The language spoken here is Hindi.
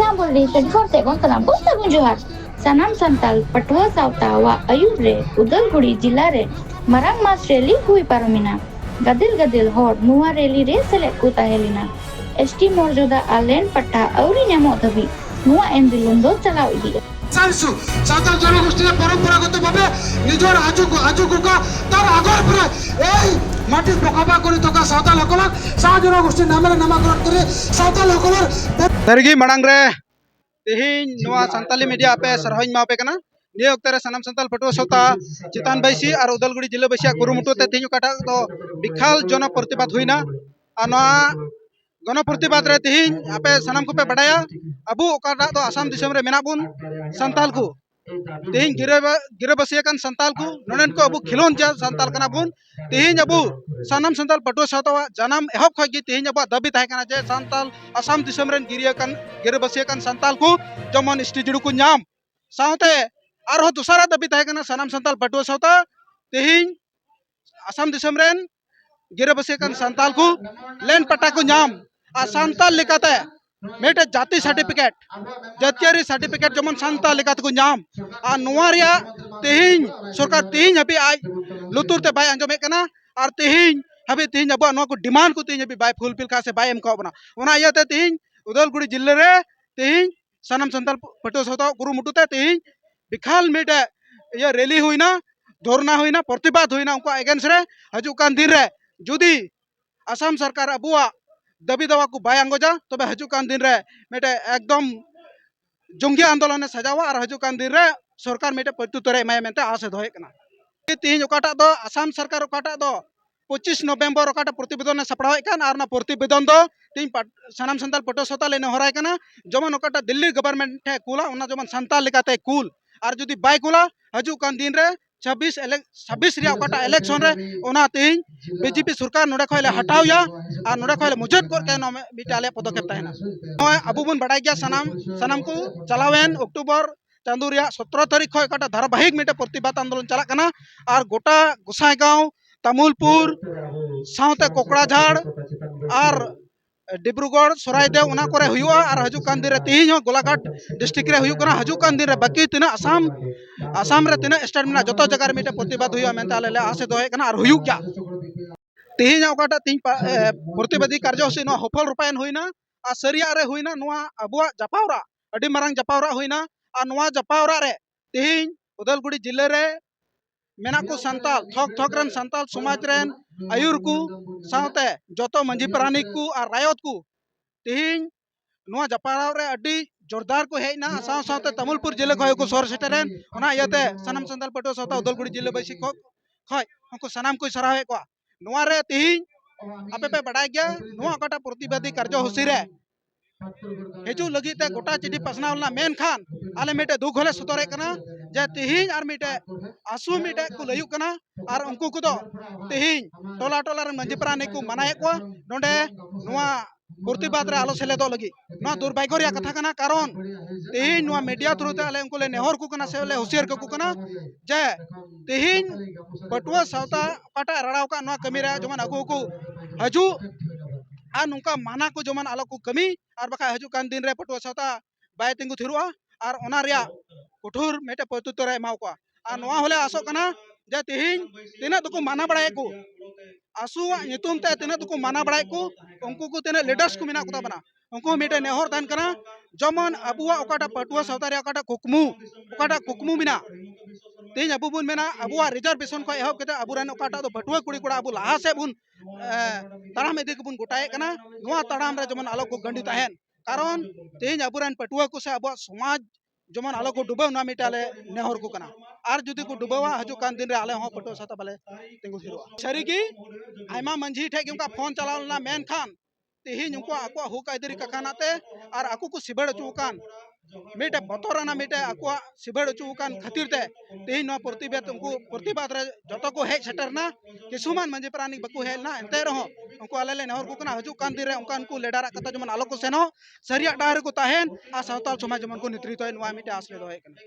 Istanbul di 24/7 Terlampau Sabun Johar. Sanam Santal Patua Sautawa Ayure Udalguri Jilare Marang Mas Rally Hui Paromina. Gadil Hor Nuwa Rally Re Select Kuta Helena. ST Morjoda Alen Pata Auri Nyamo Dabi. Nuwa Endilundo Chalau Idi. সালসু Santhal জনগোষ্ঠীর পরম্পরাগতভাবে নিজের আজুকুকা তার আগর পরে এই মাটির পকাপা করে থকা সাঁওতাল হকলক সাহ জনগোষ্ঠীর নামের নামাকরণ করে সাঁওতাল হকলর दरगी मड़ांग रे तेहिन नोआ संताली मीडिया पे सरहज मापे कना निये वक्त रे सनम संताल पटुआ सौता चितान बैसी और उदलगुड़ी जिला बैसिया कुरुमुटु ते तेहिन काटा तो बिखाल जन प्रतिबाद हुइना आ नोआ गण प्रतिबाद रे तेहिन आपे सनम को पे बडाया अबु ओकाटा तो आसाम दिसम रे मेना बुन संताल को तेहिन गिरे बसिया kan संताल को नोनेन को अबु खिलोन जा संताल कना बुन तेहिन अबु सनम संताल पटुआ सौता जानम एहब खगी तेहिन अबु दाबी ताहे कना जे संताल आसाम दिसम रेन गिरे बसिया kan संताल को जमन स्टिजुडु को नाम साउते आरो दुसरा दाबी ताहे कना सनम संताल पटुआ सौता तेहिन आसाम दिसम रेन गिरे बसिया kan संताल को लेन पट्टा को नाम आ संताल लेकाते मेटे जाति सर्टिफिकेट जातियारी सर्टिफिकेट जमन संताल लेकाते को नाम आ नोवारिया तेहिन सरकार तेहिन हबी आज लुतुर ते बाय अंजमे कना और तेहिन हबी तेहिन अब नो को डिमांड को तेहिन हबी बाय फुलफिल का से बाय एम को बना ओना इयाते तेहिन उदलगुड़ी जिले रे तेहिन सनम संताल पटुआ सौता कुरुमुटु ते तेहिन बिखाल मेटे ये रैली हुईना धरना हुईना प्रतिबाद हुईना उनको एगेंस्ट रे हजू कान दिन रे जुदी आसाम सरकार अबुआ दाबी दवा को बाय अंगोजा तबे हजू कान दिन रे मेटे एकदम जंगी आंदोलन सजावा और हजू कान दिन रे सरकार मेटे प्रत्युत्तर एमाय मेंते आस दोहे कना तीन ओकाटा दो आसाम सरकार ओकाटा दो 25 नवंबर ओकाटा प्रतिवेदन सपड़ाव कान और ना प्रतिवेदन दो तीन सनम संताल पटुआ सौता लेने होराय कना जमन ओकाटा दिल्ली गवर्नमेंट ठे कुला उना जमन संताल लेकाते कुल और जुदी बाय कुला हजू कान दिन रे 26 रिया ओकाटा इलेक्शन रे ओना तीन बीजेपी सरकार नोडे खयले हटावया और नोडे खयले मुजत कर के नो मिटाले पदक्षेप ताहेना नय अबु बन बडाय गया सनम को चलावेन अक्टूबर चांदू रिया 17 तारीख खय काटा धारावाहिक मिटे प्रतिबाद आंदोलन चला कना और गोटा गोसाईगांव तमुलपुर साउते कोकड़ाझाड़ और डिब्रुगढ़ सरायदेव उना करे हुआ और हजू कान दिन रे तेहिन हो गोलाघाट डिस्ट्रिक्ट रे हुयु कना हजू कान दिन रे बाकी तिना आसाम रे तिना स्टेट में जतो जगह रे मिटे प्रतिबाद हुआ मेनते आले आसे दोहे कना और हुयु क्या तेहिन ओकाटा तीन प्रतिबादी कार्यसूची नो सफल रूपायन हुईना आ सरिया रे हुईना नोआ अबुआ जपावरा अडी मारंग जपावरा हुईना आ नोआ जपावरा रे तेहिन उदलगुड़ी जिले रे मेना को संताल थक रन संताल समाज रेन आयुर को साउते जतो मंजी प्राणिक को और रायत को तेहिन नोआ जपाराव रे अडी जोरदार को हेना साउ साउते तमुलपुर जिले खय को सोर सेटरेन ओना इयाते सनम संताल पटुआ सौता उदलगुड़ी जिले बैसी को खय उनको सनाम को सराहे को नोआ रे तेहिन आपे पे बडाय गया नोआ काटा प्रतिबादी कार्यसूची रे हेजू लगी ते गोटा चिठी पसनावलना मेन खान आले मेटे दुख होले सतरे कना जे तेहिन और मेटे आसू मेटे को लयु कना और उनको को दो तेहिन टोला रे मंजी प्राणी को मनाए को नोडे नोआ प्रतिबाद रे आलो सेले दो लगी नोआ दुर्भाग्य रिया कथा कना कारण तेहिन नोआ मीडिया थ्रू ते आले उनको ले नेहर को कना सेले होशियार को कना जे तेहिन पटुआ सौता काटा रड़ाव का नोआ कमी रे जमन अगु को हजू और नुका माना को जमन आलो को कमी और बका हजू कान दिन रे पटुआ सौता बाय तिंगु थिरुआ और ओना रिया कठोर मेटे प्रत्युत्तर एमाव को और नोआ होले आसो कना जे तेहिन तिना दुको माना बडाय को आसु नितुम ते तिना दुको माना बडाय को उनको को तिना लीडर्स को मिना को बना उनको मेटे नेहर दान कना जमन अबुआ ओकाटा पटुआ सौता रे ओकाटा कुकमु मिना तेहिन अबु बुन मेना अबुआ रिजर्वेशन को एहब केते अबुरन ओकाटा दो पटुआ कुड़ी कोड़ा अबु लाहा से बुन ताराम इदी को बुन गोटाए कना नोआ ताराम रे जमन आलो को गंडी ताहेन कारण तेहिन अबुरन पटुआ को से अबुआ समाज जमन आलो को डुबाव ना मिटाले नेहर को कना और जुदी को डुबावा हजू कान दिन रे आले हो पटुआ सौता बाले तिंगु थिरुआ सरी की आयमा मंझी ठे उनका फोन चलावलना मेन खान तेहिन उनको आको हुक आइदरी कखानाते और आको को सिबड़ चुकान मेटे बतोराना मेटे आको सिबड़ चुकान खातिर ते तेहिन नो प्रतिबाद रे जतो को हेज सेटरना किसुमान मंजी प्राणी बकु हेलना एते रहो उनको आले नेहर को कना हजू कान दिन रे उनका उनको लेडर कथा जमन आलो को सेनो सरिया डाहर को ताहेन आ सावताल समाज जमन को नेतृत्व नो मेटे आसले दोहे कना।